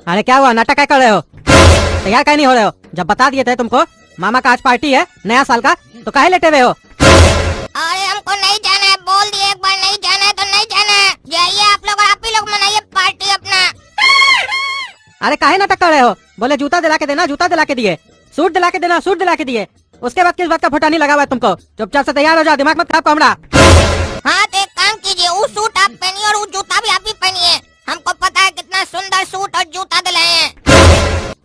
अरे क्या हुआ, नाटक क्या कर रहे हो? तैयार क्या नहीं हो रहे हो? जब बता दिए थे तुमको मामा का आज पार्टी है नया साल का, तो काहे लेटे हुए हो? अरे हमको नहीं जाना है, बोल दिए एक बार नहीं जाना है तो नहीं जाना है। जाइए आप लोग और आप ही लोग मनाइए पार्टी अपना। अरे काहे नाटक कर रहे हो? बोले जूता दिला के देना, जूता दिला के दिए। सूट दिला के देना, सूट दिला के दिए। उसके बाद किस बात का फुटानी लगा हुआ है तुमको? चुपचाप से तैयार हो जाओ, दिमाग मत खराब करो हमरा। हाँ तो एक काम कीजिए, वो सूट आप पहनिए और वो जूता भी आप ही पहनिए। हमको पता है कितना सुंदर सूट और जूता दिलाए हैं।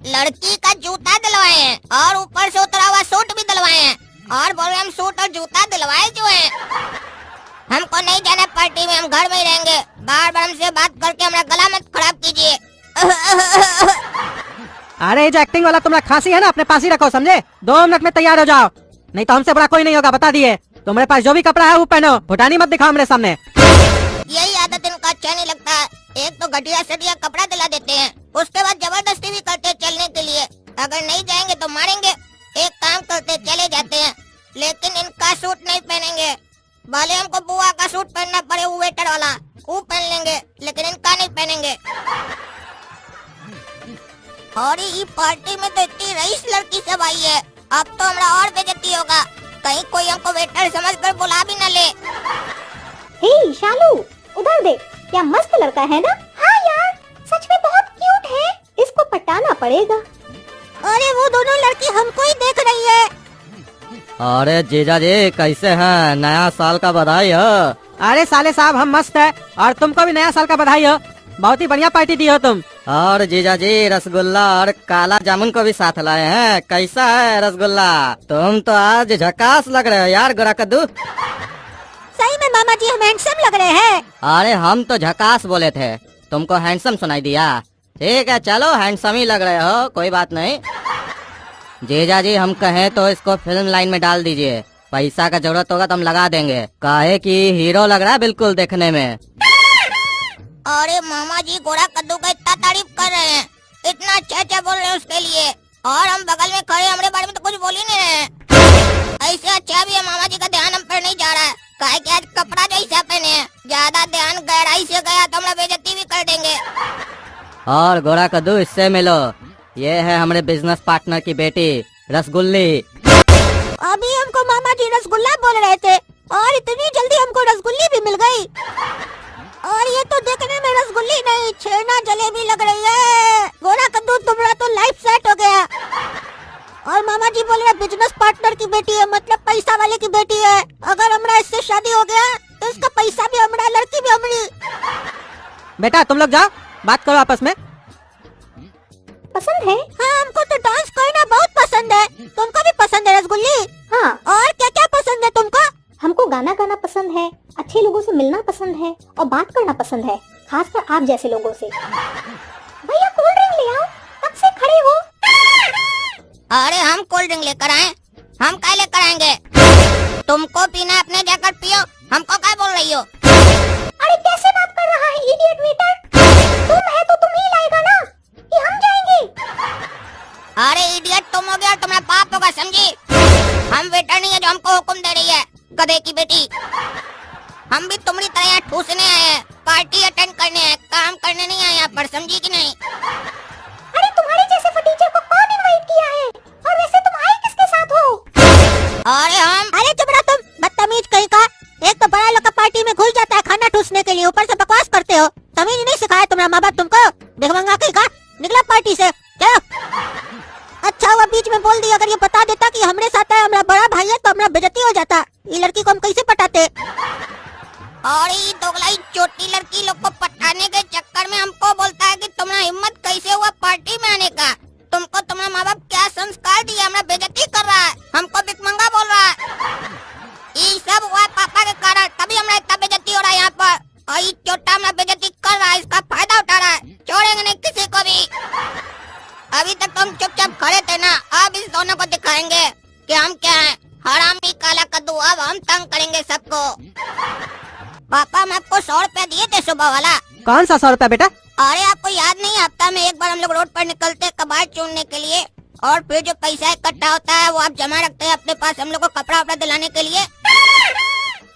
लड़की का जूता दिलवाए हैं और ऊपर से उतरा हुआ सूट भी दिलवाए हैं और बोल रहे हम सूट और जूता दिलवाए जो है। हमको नहीं जाना पार्टी में, हम घर में ही रहेंगे। बार बार हमसे बात करके हमारा गला मत खराब कीजिए। अरे जो एक्टिंग वाला तुम्हारा खांसी है ना, अपने पास ही रखो, समझे? 2 मिनट में तैयार हो जाओ, नहीं तो हमसे बड़ा कोई नहीं होगा, बता दिए। तुम्हारे पास जो भी कपड़ा है वो पहनो, फुटानी मत दिखाओ मेरे सामने। यही आदत इनका अच्छा नहीं लगता है। एक तो घटिया सटिया कपड़ा दिला देते हैं, उसके बाद जबरदस्ती भी करते हैं चलने के लिए। अगर नहीं जाएंगे तो मारेंगे। एक काम करते चले जाते हैं, लेकिन इनका सूट नहीं पहनेंगे। भले हमको बुआ का सूट पहनना पड़े, वो वेटर वाला वो पहन लेंगे, लेकिन इनका नहीं पहनेंगे। और ये पार्टी में तो इतनी रईस लड़की सब आई है, अब तो हमारा और बेइज्जती होगा। कहीं कोई हमको वेटर समझकर बुला भी न ले। हे शालू, उधर देख, क्या मस्त लड़का है ना? हाँ यार, सच में बहुत क्यूट है, इसको पटाना पड़ेगा। अरे वो दोनों लड़की हमको ही देख रही है। अरे जीजा जी कैसे हैं? नया साल का बधाई हो। अरे साले साहब हम मस्त है, और तुमको भी नया साल का बधाई हो। बहुत ही बढ़िया पार्टी दी हो तुम। और जीजा जी रसगुल्ला और काला जामुन को भी साथ लाए हैं। कैसा है रसगुल्ला? तुम तो आज झकास लग रहे हो यार, गोरा कद्दू। सही में मामा जी हम हैंडसम लग रहे हैं। अरे हम तो झकास बोले थे, तुमको हैंडसम सुनाई दिया। ठीक है चलो, हैंडसम ही लग रहे हो, कोई बात नहीं। जीजा जी हम कहें तो इसको फिल्म लाइन में डाल दीजिए, पैसा का जरूरत होगा तो हम लगा देंगे। काहे कि हीरो लग रहा है बिल्कुल देखने में। अरे मामा जी गोरा कद्दू का इतना तारीफ कर रहे हैं, इतना अच्छा बोल रहे हैं उसके लिए, और हम बगल में खड़े हमारे बारे में तो कुछ बोल ही नहीं रहे। ऐसे अच्छा भी है, मामा जी का ध्यान हम पर नहीं जा रहा है। काहे कि आज कपड़ा जो ऐसा पहने हैं, ज्यादा ध्यान गहराई से गया तो हमारा बेइज्जती भी कर देंगे। और गोरा कद्दू इससे मिलो, ये है हमारे बिजनेस पार्टनर की बेटी रसगुल्ली। अभी हमको मामा जी रसगुल्ला बोल रहे थे और इतनी जल्दी हमको रसगुल्ली भी मिल गई। और ये तो देखने में रसगुल्ली नहीं, छेना जलेबी लग रही है। गोरा कद्दू तुम्हारा तो लाइफ सेट हो गया। और मामा जी बोल रहे बिजनेस पार्टनर की बेटी है, मतलब पैसा वाले की बेटी है। अगर हमारा इससे शादी हो गया तो इसका पैसा भी हमारा, लड़की भी हमारी। बेटा तुम लोग जाओ, बात करो आपस में। पसंद है? हाँ हमको तो डांस करना बहुत पसंद है। तुमको भी पसंद है रसगुल्ली? हाँ। और क्या क्या पसंद है तुमको? हमको गाना गाना पसंद है, अच्छे लोगों से मिलना पसंद है और बात करना पसंद है, खासकर आप जैसे लोगों से। भैया कोल्ड ड्रिंक ले आओ, कब से खड़े हो? अरे हम कोल्ड ड्रिंक लेकर आए, हम क्या लेकर आएंगे? तुमको पीना अपने जाकर पियो, हमको क्या बोल रही हो? अरे कैसे बात कर रहा है इडियट वेटर? तुम है तो तुम ही लाएगा ना, कि हम जाएंगे? अरे इडियट तुम हो गया और तुम्हारा बाप होगा, समझी? हम वेटर नहीं है जो हमको हुक्म दे रही है, गधे की बेटी। हम भी तुम्हारी तरह यहाँ ठूसने आए हैं, पार्टी अटेंड करने हैं, काम करने नहीं आए यहाँ पर, समझी कि नहीं? अरे तुम्हारे जैसे फटीचर को कौन इनवाइट किया है? और वैसे तुम आए किसके साथ हो? अरे चुप रहो तुम, बदतमीज कहीं का। एक तो बड़ा लोग का पार्टी में घुस जाता है खाना ठूसने के लिए, ऊपर से बकवास करते हो। तमीज नहीं सिखाया तुम्हारा माँ बाप तुमको? भिखमंगा कहीं का, निकला पार्टी से, चलो। अच्छा हुआ बीच में बोल दिया, अगर ये बता देता कि हमरे साथ है, हमारा बड़ा भाई है, तो हमारा बेइज्जती हो जाता। ये लड़की को हम कैसे पटाते? और ये दोगलाई छोटी लड़की लोग को पटाने के चक्कर में हमको बोलता है कि तुम्हारा हिम्मत कैसे हुआ पार्टी में आने का? तुमको तुम्हारा माँ बाप क्या संस्कार दिया? हमारा बेइज्जती कर रहा है, हमको भिखमंगा बोल रहा है। ये सब हुआ पापा के कारण, तभी हमारा इतना बेइज्जती हो रहा है यहाँ पर। और ये छोटा हमारा बेइज्जती कर रहा है, इसका फायदा उठा रहा है। छोड़ेंगे नहीं किसी को भी। अभी तक तो हम चुपचाप खड़े थे ना, अब इस दोनों को दिखाएंगे कि हम क्या हैं, हरामी काला कद्दू। अब हम तंग करेंगे सबको। पापा हम आपको 100 रुपया दिए थे सुबह वाला। कौन सा 100 रुपया बेटा? अरे आपको याद नहीं, हफ्ता में एक बार हम लोग रोड पर निकलते हैं कबाड़ चुनने के लिए, और फिर जो पैसा इकट्ठा होता है वो आप जमा रखते हैं अपने पास हम लोग को कपड़ा वपड़ा दिलाने के लिए।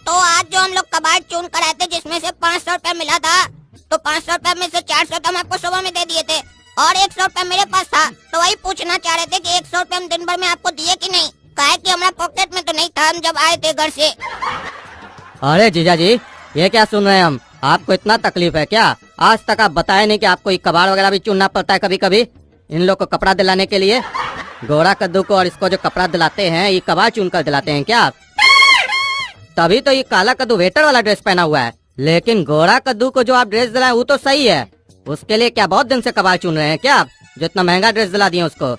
तो आज जो हम लोग कबाड़ चुन कर आए थे, जिसमें से 500 रुपया मिला था, तो 500 रुपया में से 400 तो हम आपको सुबह में दे दिए थे, और 100 रुपया मेरे पास था, तो वही पूछना चाह रहे थे कि 100 रुपया हम दिन भर में आपको दिए कि नहीं। काहे कि हमारा पॉकेट में तो नहीं था हम जब आए थे घर से। अरे जीजा जी, ये क्या सुन रहे हैं हम? आपको इतना तकलीफ है क्या? आज तक आप बताए नहीं कि आपको ये कबाड़ वगैरह भी चुनना पड़ता है कभी कभी इन लोग को कपड़ा दिलाने के लिए। गोरा कद्दू को और इसको जो कपड़ा दिलाते हैं ये कबाड़ चुन कर दिलाते हैं क्या आप? तभी तो ये काला कद्दू वेटर वाला ड्रेस पहना हुआ है, लेकिन गोरा कद्दू को जो आप ड्रेस दिलाए वो तो सही है। उसके लिए क्या बहुत दिन से कबाड़ चुन रहे हैं क्या आप, जो इतना महंगा ड्रेस दिला दिए उसको?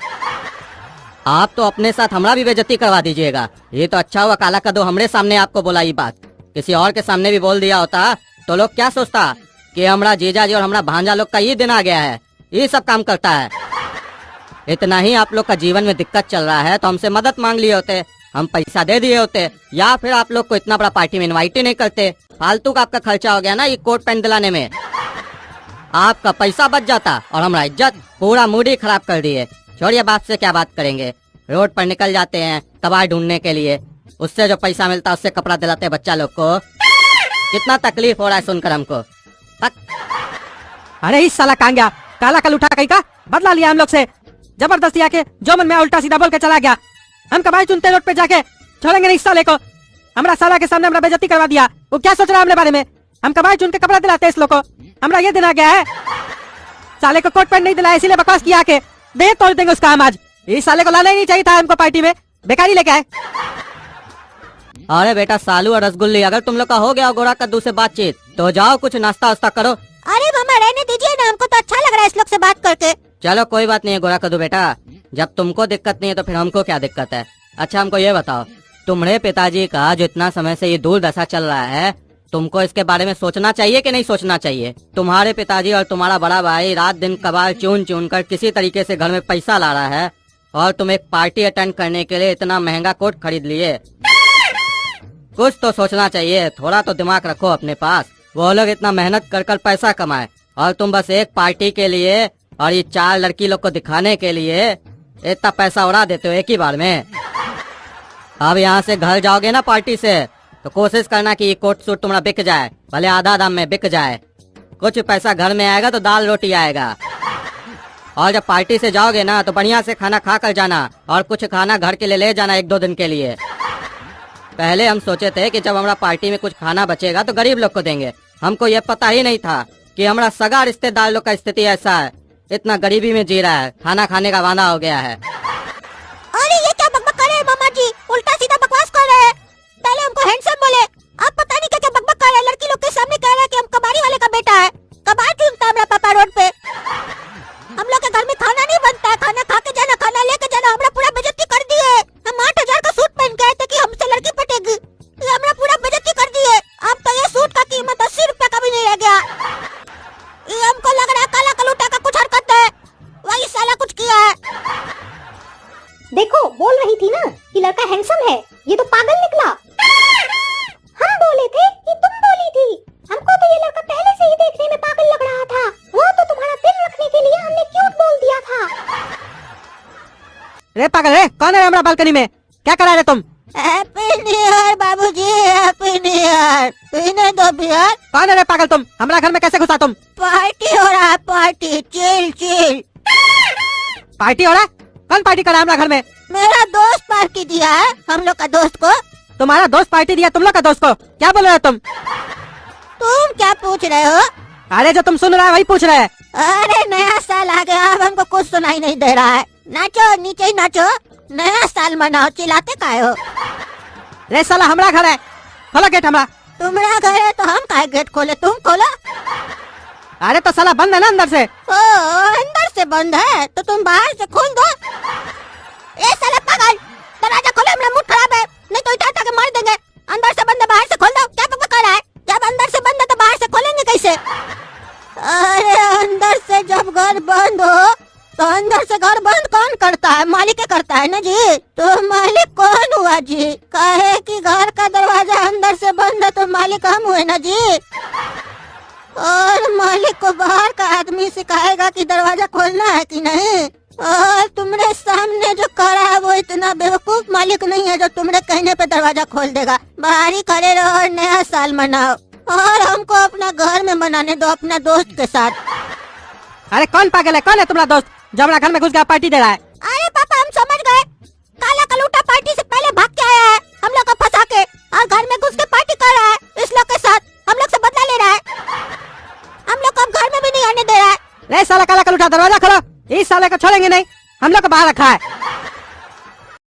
आप तो अपने साथ हमारा भी बेइज्जती करवा दीजिएगा। ये तो अच्छा हुआ काला कद्दू हमरे सामने आपको बोला ये बात, किसी और के सामने भी बोल दिया होता तो लोग क्या सोचता कि हमारा जीजा जी और हमारा भांजा लोग का ये दिन आ गया है, ये सब काम करता है। इतना ही आप लोग का जीवन में दिक्कत चल रहा है तो हमसे मदद मांग लिए होते, हम पैसा दे दिए होते, या फिर आप लोग को इतना बड़ा पार्टी में इनवाइट ही नहीं करते। फालतू का आपका खर्चा हो गया ना ये कोट पैंट दिलाने में। आपका पैसा बच जाता और हमारा इज्जत, पूरा मूड ही खराब कर दिए। छोड़िए, बाप से क्या बात करेंगे। रोड पर निकल जाते हैं कबाड़ ढूंढने के लिए, उससे जो पैसा मिलता है उससे कपड़ा दिलाते बच्चा लोग को। कितना तकलीफ हो रहा है सुनकर हमको। अरे इस साला कहाँ गया? काला कल उठा कहीं का बदला लिया हम लोग से, जबरदस्ती आके जो मन में उल्टा सीधा बोल के चला गया। हम कबाड़ चुनते रोड पे जाके छोड़ेंगे नहीं इस साले को। हमारा साला के सामने हमारा बेइज्जती करवा दिया। वो क्या सोच रहा है हमरे बारे में? हम कबाड़ चुन के कपड़ा दिलाते इस लोग को, हमारा ये दिन आ गया है। साले को कोट पैंट नहीं दिलाया इसीलिए बकवास किया के दे तोड़ देंगे उसका हम आज। इस साले को लाना ही नहीं चाहिए था हमको पार्टी में, बेकारी लेके आए। अरे बेटा सालू और रसगुल्ली, अगर तुम लोग का हो गया गोरा कद्दू से बातचीत तो जाओ कुछ नाश्ता वास्ता करो। अरे मामा रहने दीजिए ना, हमको तो अच्छा लग रहा है इस लोग से बात करके। चलो कोई बात नहीं है गोरा कद्दू बेटा, जब तुमको दिक्कत नहीं है तो फिर हमको क्या दिक्कत है। अच्छा हमको ये बताओ, तुम्हारे पिताजी का जो इतना समय से ये दुर्दशा चल रहा है, तुमको इसके बारे में सोचना चाहिए कि नहीं सोचना चाहिए? तुम्हारे पिताजी और तुम्हारा बड़ा भाई रात दिन कबाड़ चुन चुन कर किसी तरीके से घर में पैसा ला रहा है, और तुम एक पार्टी अटेंड करने के लिए इतना महंगा कोट खरीद लिए। कुछ तो सोचना चाहिए, थोड़ा तो दिमाग रखो अपने पास। वो लोग इतना मेहनत कर कर पैसा कमाए और तुम बस एक पार्टी के लिए और ये 4 लड़की लोग को दिखाने के लिए इतना पैसा उड़ा देते हो एक ही बार में। अब यहाँ से घर जाओगे ना पार्टी से तो कोशिश करना कि ये कोट सूट तुम्हारा बिक जाए, भले आधा दाम में बिक जाए। कुछ पैसा घर में आएगा तो दाल रोटी आएगा। और जब पार्टी से जाओगे ना तो बढ़िया से खाना खा कर जाना, और कुछ खाना घर के लिए ले जाना 1-2 दिन के लिए। पहले हम सोचे थे कि जब हमारा पार्टी में कुछ खाना बचेगा तो गरीब लोग को देंगे। हमको ये पता ही नहीं था कि हमारा सगा रिश्तेदार लोग का स्थिति ऐसा है, इतना गरीबी में जी रहा है, खाना खाने का वादा हो गया है। अरे ये क्या बकबक कर रहे हैं मामा जी, उल्टा सीधा बकवास कर रहे हैं। पहले हमको हैंडसम बोले, आप पता नहीं क्या क्या बकबक कर रहे हैं। लड़की लोग के सामने कह रहे हैं कि हम कबाड़ी वाले का बेटा है, कबाड़ चुनता है मेरा पापा रोड पे। हम लोग के घर में खाना नहीं बनता है, खाना खा के जाना, खाना लेके जाना। हमारा पूरा बेइज्जती कर दिए। हम 8,000 का सूट पहन के आए थे कि हमसे लड़की पटेगी, हमारा पूरा बेइज्जती कर दिए। अब तो ये सूट का कीमत 80 रुपया का भी नहीं रह गया। ये हमको लग रहा है काला कलूटा का कुछ हरकत है, वही साला कुछ किया है। देखो बोल रही थी ना कि लड़का हैंडसम है, ये तो पागल निकला। हम बोले थे कि तुम बोली थी। हमको तो ये लड़का पहले से ही देखने में पागल लग रहा था, वो तो तुम्हारा दिल रखने के लिए हमने क्यूट बोल दिया था। रे पागल रे, कौन है हमारा बालकनी में? क्या करा रहे तुम? हैप्पी न्यू ईयर बाबूजी, हैप्पी न्यू ईयर। पीने दो बियर। कौन है रे पागल तुम? हमारा घर में कैसे घुसा तुम? पार्टी हो रहा है, पार्टी, चिल चिल। पार्टी हो रहा है? कौन पार्टी करा हमारा घर में? मेरा दोस्त पार्टी दिया है हम लोग का दोस्त को। तुम्हारा दोस्त पार्टी दिया तुम लोग का दोस्त को? क्या बोल रहे हो तुम? तुम क्या पूछ रहे हो? अरे जो तुम सुन रहा है वही पूछ रहे हैं। अरे नया साल आ गया, अब हमको कुछ सुनाई नहीं दे रहा है। नाचो, नीचे ही नाचो, नया साल मनाओ, चिल्लाते काहे हो? रे साला हमारा घर है, खोलो गेट हमारा। तुम्हारा घर है तो हम काहे गेट खोले, तुम खोलो। अरे तो साला बंद है ना अंदर से। ओ अंदर से बंद है तो तुम बाहर से खोल दो। ए साला पागल, दरवाजा खोलो, मेरा मूड खराब है, नहीं तो इधर तक मार देंगे। अंदर से बंद है, बाहर से खोल दो। क्या बकबक कर रहा है? जब अंदर से बंद है तो बाहर से खोलेंगे कैसे? अरे अंदर से जब घर बंद हो तो अंदर से घर बंद कौन करता है? मालिक करता है ना जी। तो मालिक कौन हुआ जी? कहे कि घर का दरवाजा अंदर से बंद है तो मालिक हम हुए ना जी। और मालिक को बाहर का आदमी सिखाएगा कि दरवाजा खोलना है कि नहीं। और तुम्हारे सामने जो खड़ा है वो इतना बेवकूफ मालिक नहीं है जो तुम्हारे कहने पे दरवाजा खोल देगा। बाहर ही खड़े रहो और नया साल मनाओ, और हमको अपना घर में मनाने दो अपना दोस्त के साथ। अरे कौन पागल है, कौन है तुम्हारा दोस्त जो हमारा घर में घुस गया पार्टी दे रहा है? अरे पापा हम समझ गए, काला कलूटा पार्टी से पहले भाग के आया है हम लोग को फंसा के, और घर में घुस के पार्टी कर रहा है इस लोग के साथ, हम लोग से बदला ले रहा है, हम लोग को अब घर में भी नहीं आने दे रहा है। रे साला काला कलूटा, दरवाजा खोलो, इस साले को छोड़ेंगे नहीं, हम लोग को बाहर रखा है।